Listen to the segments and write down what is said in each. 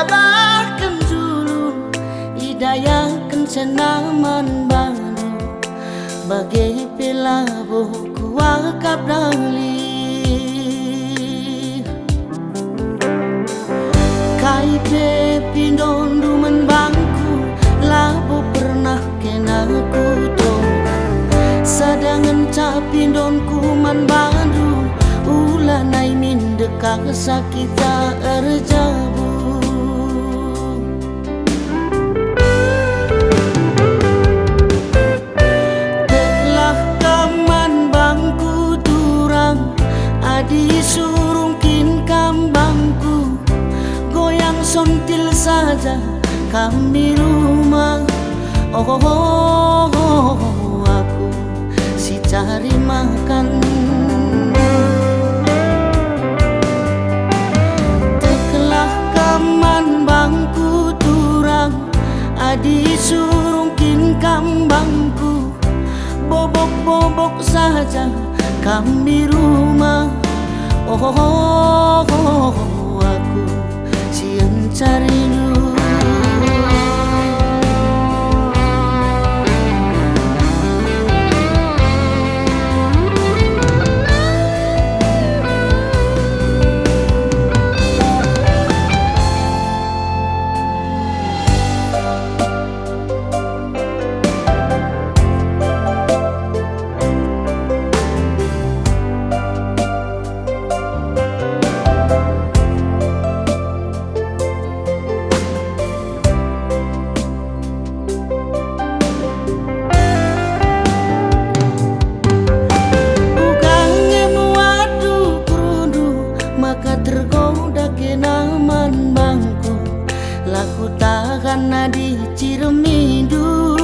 sabahkan dulu hidayah kencenaman baru bagi pelabuh kuakap dali kaipe pindon dumen bangku labu pernah kenaku sadangan capindon kuman baru ulanai mindekak sakita erjabu telah kaman bangku turang adi surungkin kambangku goyang sontil saja kami rumah aku si cari makan tekelah kaman bangku turang adi surungkin kambangku bobok-bobok saja kami rumah aku si cari dulu tergoda kenaman bangku laku takkan nadi ciremidu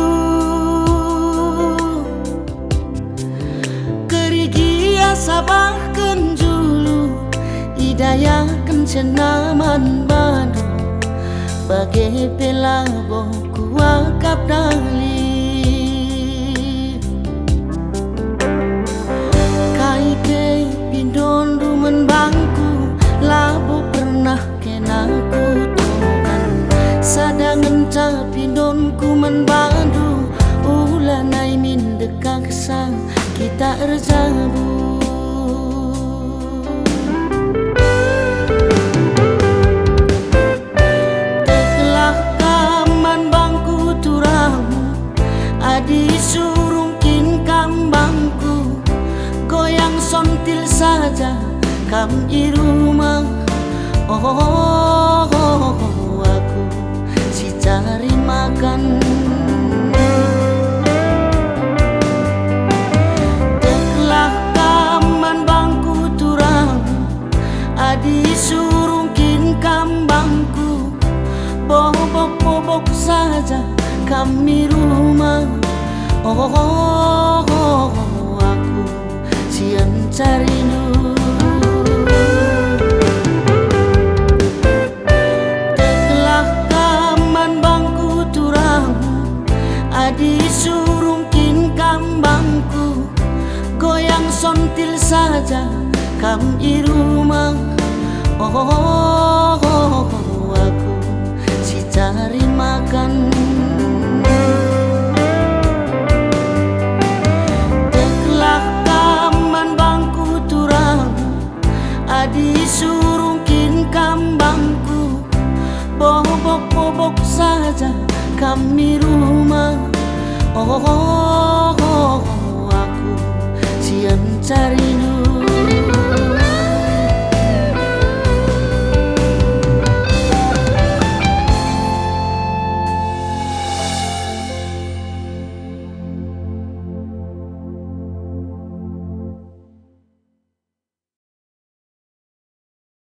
kerigia sabahkan julu hidayah kencenaman badu bagai pelabuh kuakap dali kaipe pindon dumen bangku labu pernah kenaku tuhan sadangan capindon kuman badu ulanai mindekak sang kita erjabu telah kaman bangku turang adi surungkin kambangku goyang sontil saja kami rumah aku si cari makan telah kaman bangku turang adi surungkin kambangku bobok-bobok saja kami rumah aku si cari dulu adi surungkin kambangku goyang sontil saja kami rumah aku si cari makan telah kaman bangku turang adi surungkin kambangku bobok-bobok saja kami rumah aku si cari dulu